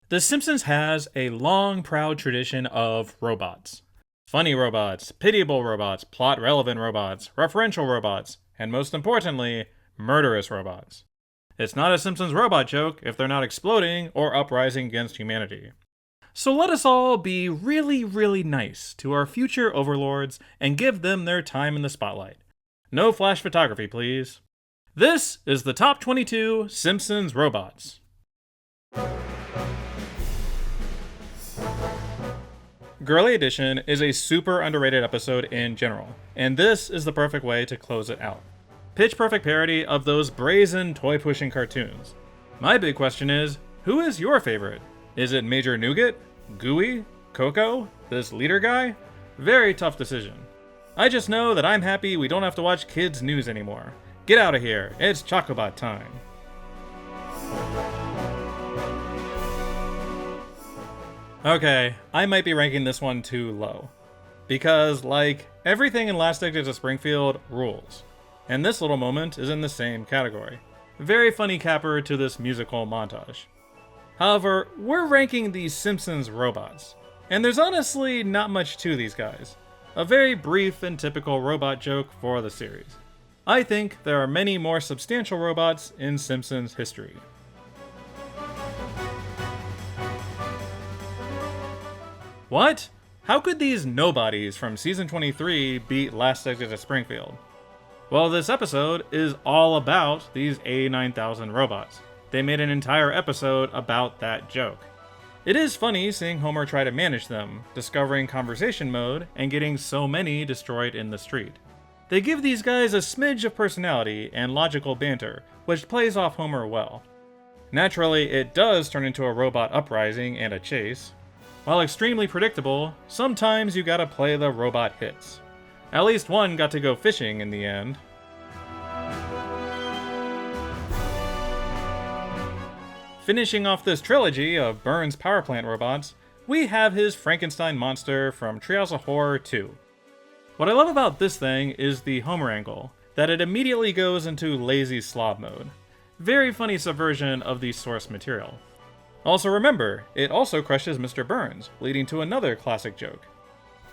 The Simpsons has a long, proud tradition of robots. Funny robots, pitiable robots, plot-relevant robots, referential robots, and most importantly, murderous robots. It's not a Simpsons robot joke if they're not exploding or uprising against humanity. So let us all be really, really nice to our future overlords and give them their time in the spotlight. No flash photography, please. This is the Top 22 Simpsons Robots. Girly Edition is a super underrated episode in general, and this is the perfect way to close it out. Pitch perfect parody of those brazen toy-pushing cartoons. My big question is, who is your favorite? Is it Major Nougat? Gooey? Coco? This leader guy? Very tough decision. I just know that I'm happy we don't have to watch kids' news anymore. Get out of here, it's Chocobot time. Okay, I might be ranking this one too low. Because, like, everything in Last Exit to Springfield rules. And this little moment is in the same category. Very funny capper to this musical montage. However, we're ranking these Simpsons robots. And there's honestly not much to these guys. A very brief and typical robot joke for the series. I think there are many more substantial robots in Simpsons history. What? How could these nobodies from season 23 beat Last Exit to Springfield? Well, this episode is all about these A9000 robots. They made an entire episode about that joke. It is funny seeing Homer try to manage them, discovering conversation mode, and getting so many destroyed in the street. They give these guys a smidge of personality and logical banter, which plays off Homer well. Naturally, it does turn into a robot uprising and a chase. While extremely predictable, sometimes you gotta play the robot hits. At least one got to go fishing in the end. Finishing off this trilogy of Burns power plant robots, we have his Frankenstein monster from Treehouse of Horror 2. What I love about this thing is the Homer angle, that it immediately goes into lazy slob mode. Very funny subversion of the source material. Also remember, it also crushes Mr. Burns, leading to another classic joke.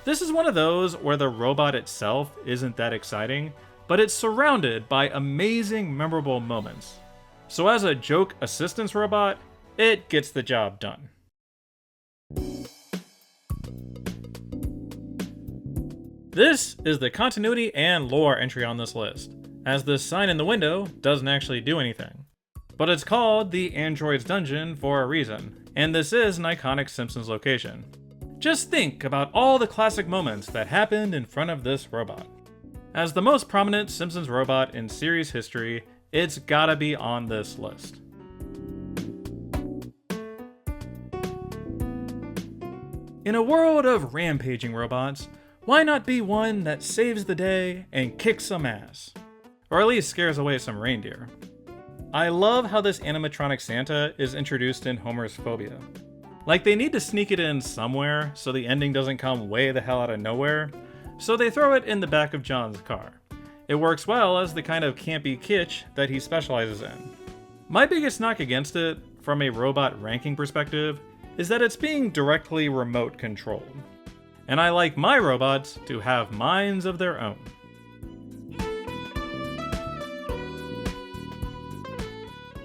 This is one of those where the robot itself isn't that exciting, but it's surrounded by amazing memorable moments. So as a joke assistance robot, it gets the job done. This is the continuity and lore entry on this list, as this sign in the window doesn't actually do anything. But it's called the Android's Dungeon for a reason, and this is an iconic Simpsons location. Just think about all the classic moments that happened in front of this robot. As the most prominent Simpsons robot in series history, it's gotta be on this list. In a world of rampaging robots, why not be one that saves the day and kicks some ass? Or at least scares away some reindeer. I love how this animatronic Santa is introduced in Homer's phobia. Like they need to sneak it in somewhere so the ending doesn't come way the hell out of nowhere, so they throw it in the back of John's car. It works well as the kind of campy kitsch that he specializes in. My biggest knock against it, from a robot ranking perspective, is that it's being directly remote controlled. And I like my robots to have minds of their own.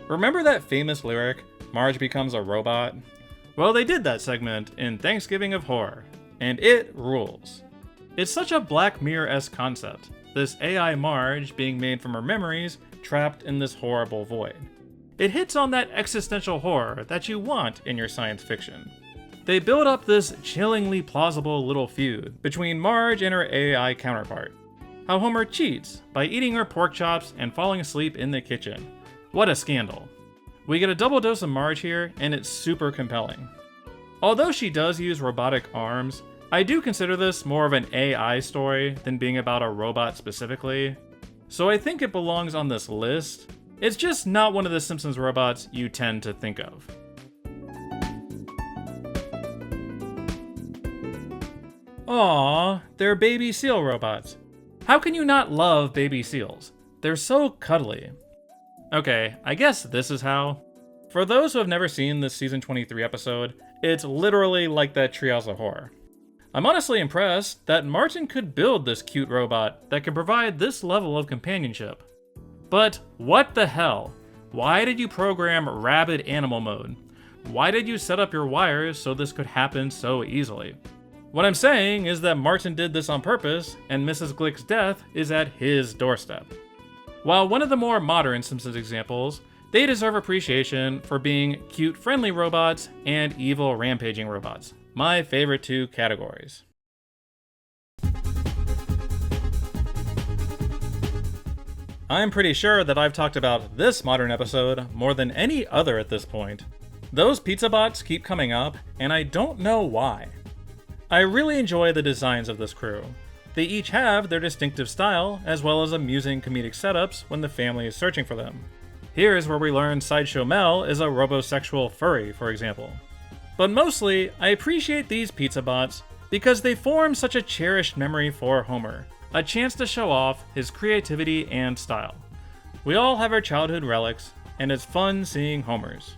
Remember that famous lyric, Marge becomes a robot? Well, they did that segment in Thanksgiving of Horror, and it rules. It's such a Black Mirror-esque concept, this AI Marge being made from her memories trapped in this horrible void. It hits on that existential horror that you want in your science fiction. They build up this chillingly plausible little feud between Marge and her AI counterpart. How Homer cheats by eating her pork chops and falling asleep in the kitchen. What a scandal. We get a double dose of Marge here, and it's super compelling. Although she does use robotic arms, I do consider this more of an AI story than being about a robot specifically, so I think it belongs on this list. It's just not one of the Simpsons robots you tend to think of. Aww, they're baby seal robots. How can you not love baby seals? They're so cuddly. Okay, I guess this is how. For those who have never seen this season 23 episode, it's literally like that Treehouse of Horror. I'm honestly impressed that Martin could build this cute robot that can provide this level of companionship. But what the hell? Why did you program rabid animal mode? Why did you set up your wires so this could happen so easily? What I'm saying is that Martin did this on purpose, and Mrs. Glick's death is at his doorstep. While one of the more modern Simpsons examples, they deserve appreciation for being cute, friendly robots and evil, rampaging robots. My favorite two categories. I'm pretty sure that I've talked about this modern episode more than any other at this point. Those pizza bots keep coming up, and I don't know why. I really enjoy the designs of this crew. They each have their distinctive style, as well as amusing comedic setups when the family is searching for them. Here's where we learn Sideshow Mel is a robosexual furry, for example. But mostly, I appreciate these pizza bots because they form such a cherished memory for Homer, a chance to show off his creativity and style. We all have our childhood relics, and it's fun seeing Homer's.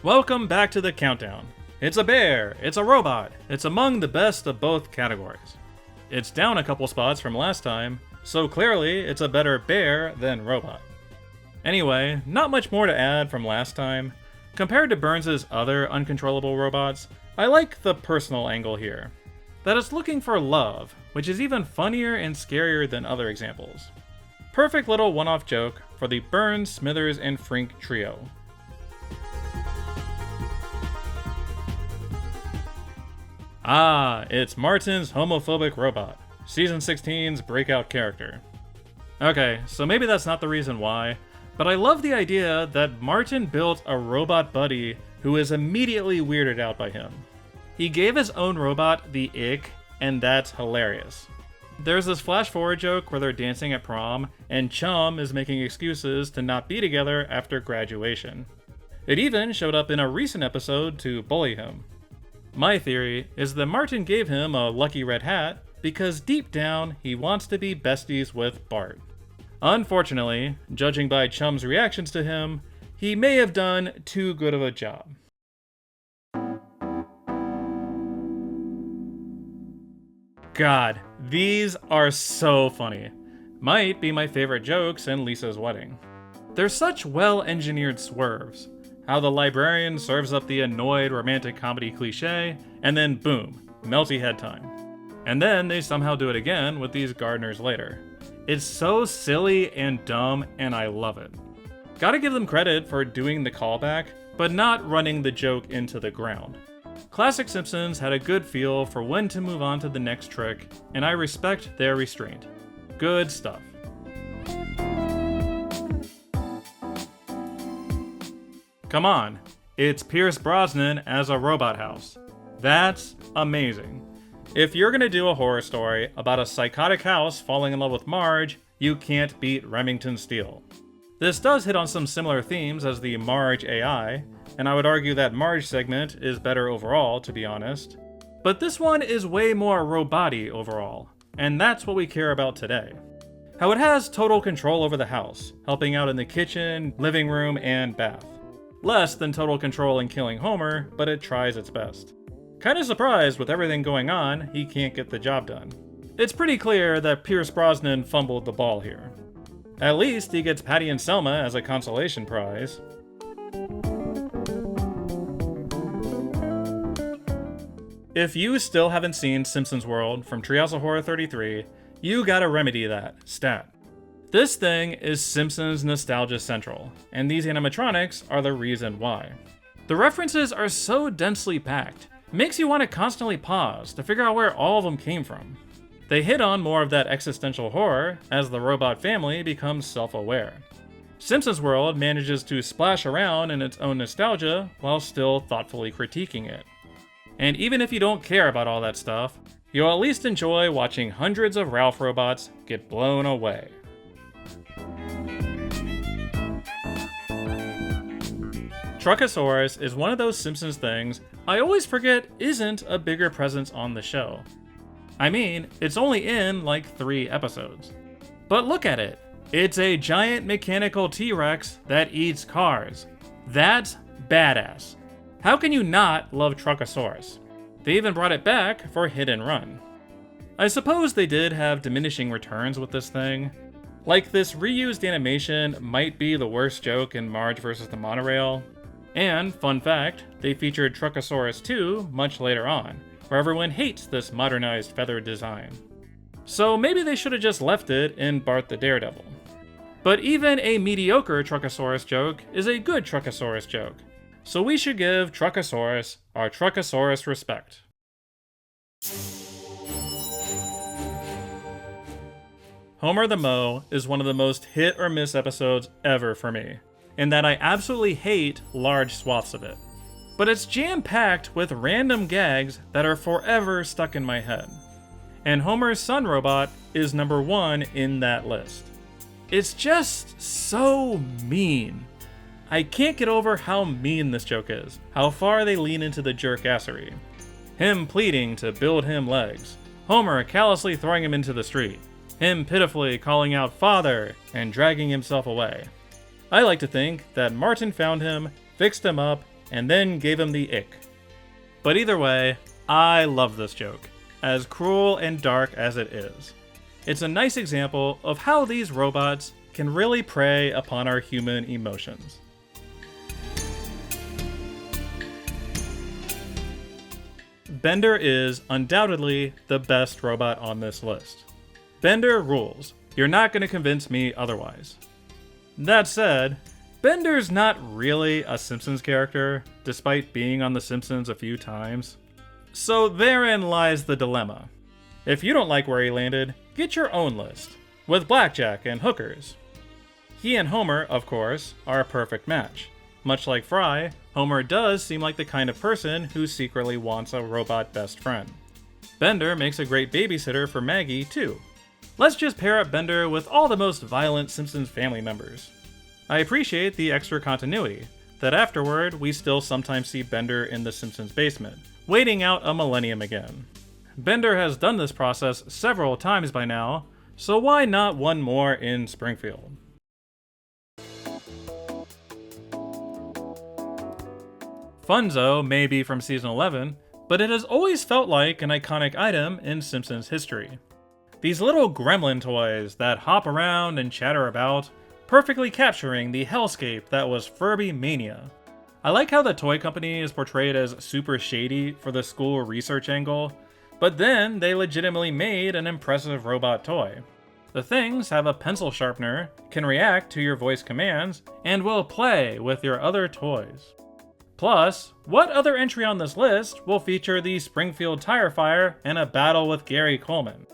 Welcome back to the countdown. It's a bear, it's a robot, it's among the best of both categories. It's down a couple spots from last time, so clearly it's a better bear than robot. Anyway, not much more to add from last time. Compared to Burns' other uncontrollable robots, I like the personal angle here. That it's looking for love, which is even funnier and scarier than other examples. Perfect little one-off joke for the Burns, Smithers, and Frink trio. Ah, it's Martin's homophobic robot, Season 16's breakout character. Okay, so maybe that's not the reason why, but I love the idea that Martin built a robot buddy who is immediately weirded out by him. He gave his own robot the ick, and that's hilarious. There's this flash forward joke where they're dancing at prom, and Chum is making excuses to not be together after graduation. It even showed up in a recent episode to bully him. My theory is that Martin gave him a lucky red hat because deep down he wants to be besties with Bart. Unfortunately, judging by Chum's reactions to him, he may have done too good of a job. God, these are so funny. Might be my favorite jokes in Lisa's wedding. They're such well-engineered swerves. How the librarian serves up the annoyed romantic comedy cliche, and then boom, melty head time. And then they somehow do it again with these gardeners later. It's so silly and dumb, and I love it. Gotta give them credit for doing the callback, but not running the joke into the ground. Classic Simpsons had a good feel for when to move on to the next trick, and I respect their restraint. Good stuff. Come on, it's Pierce Brosnan as a robot house. That's amazing. If you're gonna do a horror story about a psychotic house falling in love with Marge, you can't beat Remington Steele. This does hit on some similar themes as the Marge AI, and I would argue that Marge segment is better overall, to be honest. But this one is way more robot-y overall, and that's what we care about today. How it has total control over the house, helping out in the kitchen, living room, and bath. Less than total control in killing Homer, but it tries its best. Kinda surprised with everything going on, he can't get the job done. It's pretty clear that Pierce Brosnan fumbled the ball here. At least he gets Patty and Selma as a consolation prize. If you still haven't seen Simpsons World from Treehouse of Horror 33, you gotta remedy that, stat. This thing is Simpsons Nostalgia Central, and these animatronics are the reason why. The references are so densely packed, it makes you want to constantly pause to figure out where all of them came from. They hit on more of that existential horror as the robot family becomes self-aware. Simpsons World manages to splash around in its own nostalgia while still thoughtfully critiquing it. And even if you don't care about all that stuff, you'll at least enjoy watching hundreds of Ralph robots get blown away. Truckosaurus is one of those Simpsons things I always forget isn't a bigger presence on the show. I mean, it's only in like 3 episodes. But look at it. It's a giant mechanical T-Rex that eats cars. That's badass. How can you not love Truckosaurus? They even brought it back for Hit and Run. I suppose they did have diminishing returns with this thing. Like, this reused animation might be the worst joke in Marge vs. the Monorail. And, fun fact, they featured Truckosaurus 2 much later on, where everyone hates this modernized feathered design. So maybe they should have just left it in Bart the Daredevil. But even a mediocre Truckosaurus joke is a good Truckosaurus joke, so we should give Truckosaurus our Truckosaurus respect. Homer the Moe is one of the most hit or miss episodes ever for me, in that I absolutely hate large swaths of it. But it's jam-packed with random gags that are forever stuck in my head. And Homer's son robot is number 1 in that list. It's just so mean. I can't get over how mean this joke is, how far they lean into the jerkassery. Him pleading to build him legs, Homer callously throwing him into the street, him pitifully calling out "Father" and dragging himself away. I like to think that Martin found him, fixed him up, and then gave him the ick. But either way, I love this joke, as cruel and dark as it is. It's a nice example of how these robots can really prey upon our human emotions. Bender is undoubtedly the best robot on this list. Bender rules. You're not going to convince me otherwise. That said, Bender's not really a Simpsons character, despite being on The Simpsons a few times. So therein lies the dilemma. If you don't like where he landed, get your own list, with blackjack and hookers. He and Homer, of course, are a perfect match. Much like Fry, Homer does seem like the kind of person who secretly wants a robot best friend. Bender makes a great babysitter for Maggie, too. Let's just pair up Bender with all the most violent Simpsons family members. I appreciate the extra continuity, that afterward we still sometimes see Bender in the Simpsons basement, waiting out a millennium again. Bender has done this process several times by now, so why not one more in Springfield? Funzo may be from season 11, but it has always felt like an iconic item in Simpsons history. These little gremlin toys that hop around and chatter about, perfectly capturing the hellscape that was Furby mania. I like how the toy company is portrayed as super shady for the school research angle, but then they legitimately made an impressive robot toy. The things have a pencil sharpener, can react to your voice commands, and will play with your other toys. Plus, what other entry on this list will feature the Springfield tire fire and a battle with Gary Coleman?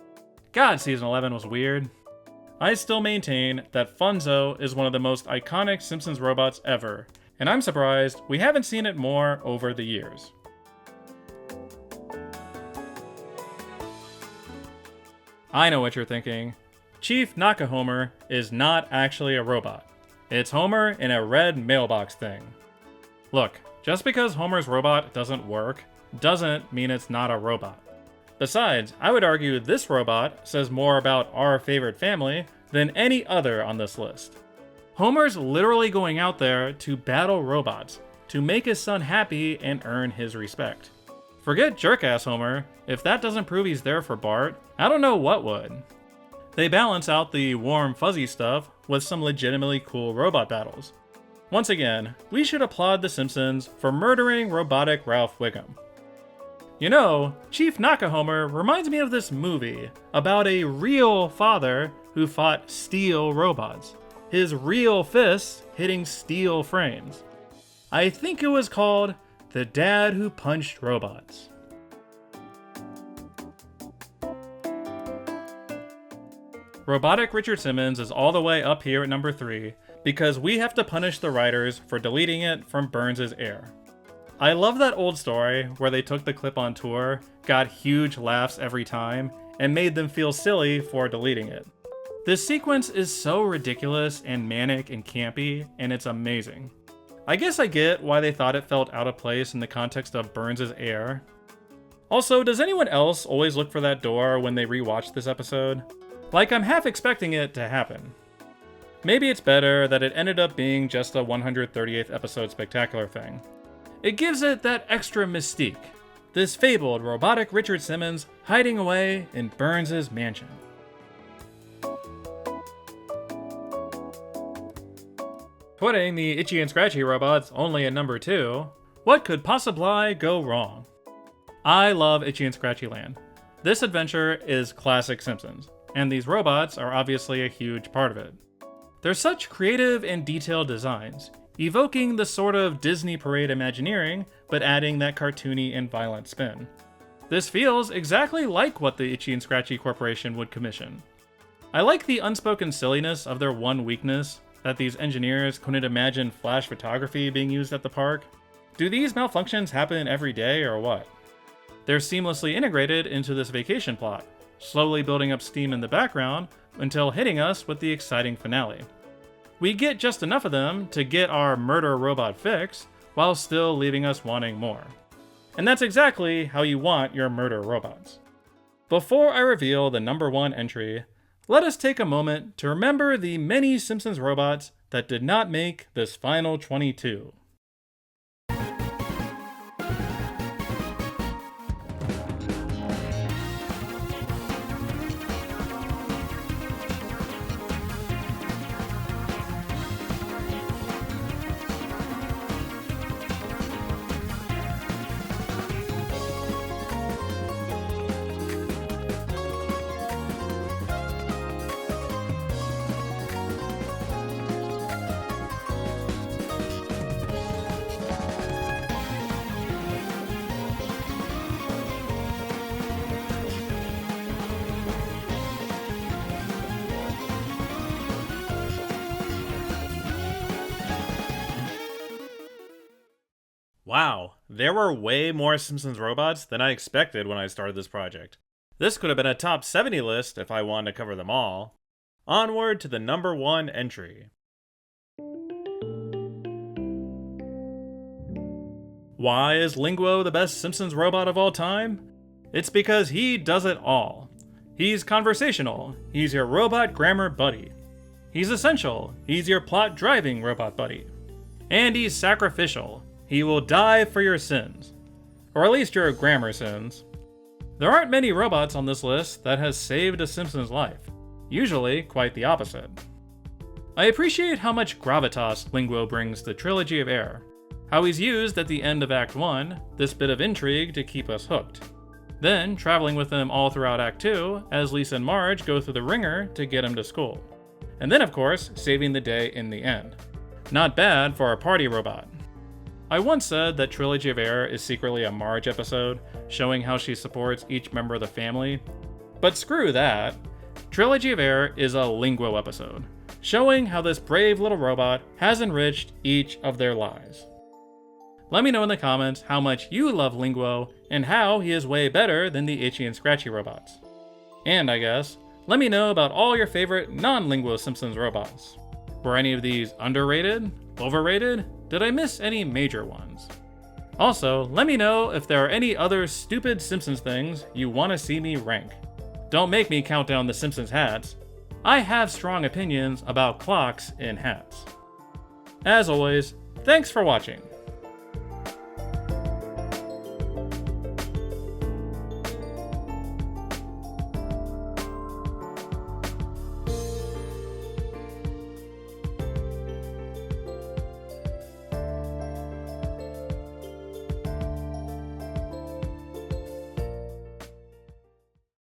God, season 11 was weird. I still maintain that Funzo is one of the most iconic Simpsons robots ever, and I'm surprised we haven't seen it more over the years. I know what you're thinking. Chief Nakahomer is not actually a robot. It's Homer in a red mailbox thing. Look, just because Homer's robot doesn't work, doesn't mean it's not a robot. Besides, I would argue this robot says more about our favorite family than any other on this list. Homer's literally going out there to battle robots, to make his son happy and earn his respect. Forget jerk-ass Homer, if that doesn't prove he's there for Bart, I don't know what would. They balance out the warm fuzzy stuff with some legitimately cool robot battles. Once again, we should applaud The Simpsons for murdering robotic Ralph Wiggum. You know, Chief Nakahomer reminds me of this movie about a real father who fought steel robots. His real fists hitting steel frames. I think it was called The Dad Who Punched Robots. Robotic Richard Simmons is all the way up here at number 3 because we have to punish the writers for deleting it from Burns' air. I love that old story where they took the clip on tour, got huge laughs every time, and made them feel silly for deleting it. This sequence is so ridiculous and manic and campy, and it's amazing. I guess I get why they thought it felt out of place in the context of Burns' air. Also, does anyone else always look for that door when they rewatch this episode? Like, I'm half expecting it to happen. Maybe it's better that it ended up being just a 138th episode spectacular thing. It gives it that extra mystique. This fabled robotic Richard Simmons hiding away in Burns' mansion. Putting the Itchy and Scratchy robots only at number 2, what could possibly go wrong? I love Itchy and Scratchy Land. This adventure is classic Simpsons, and these robots are obviously a huge part of it. They're such creative and detailed designs, evoking the sort of Disney parade Imagineering, but adding that cartoony and violent spin. This feels exactly like what the Itchy and Scratchy Corporation would commission. I like the unspoken silliness of their one weakness, that these engineers couldn't imagine flash photography being used at the park. Do these malfunctions happen every day or what? They're seamlessly integrated into this vacation plot, slowly building up steam in the background until hitting us with the exciting finale. We get just enough of them to get our murder robot fix, while still leaving us wanting more. And that's exactly how you want your murder robots. Before I reveal the number 1 entry, let us take a moment to remember the many Simpsons robots that did not make this final 22. Wow, there were way more Simpsons robots than I expected when I started this project. This could have been a top 70 list if I wanted to cover them all. Onward to the number 1 entry. Why is Linguo the best Simpsons robot of all time? It's because he does it all. He's conversational, he's your robot grammar buddy. He's essential, he's your plot driving robot buddy. And he's sacrificial. He will die for your sins. Or at least your grammar sins. There aren't many robots on this list that has saved a Simpsons life. Usually, quite the opposite. I appreciate how much gravitas Linguo brings to Trilogy of Air. How he's used at the end of Act 1, this bit of intrigue to keep us hooked. Then, traveling with him all throughout Act 2, as Lisa and Marge go through the ringer to get him to school. And then, of course, saving the day in the end. Not bad for a party robot. I once said that Trilogy of Air is secretly a Marge episode, showing how she supports each member of the family. But screw that. Trilogy of Air is a Linguo episode, showing how this brave little robot has enriched each of their lives. Let me know in the comments how much you love Linguo and how he is way better than the Itchy and Scratchy robots. And I guess, let me know about all your favorite non-Linguo Simpsons robots. Were any of these underrated? Overrated? Did I miss any major ones? Also, let me know if there are any other stupid Simpsons things you want to see me rank. Don't make me count down the Simpsons hats. I have strong opinions about clocks in hats. As always, thanks for watching.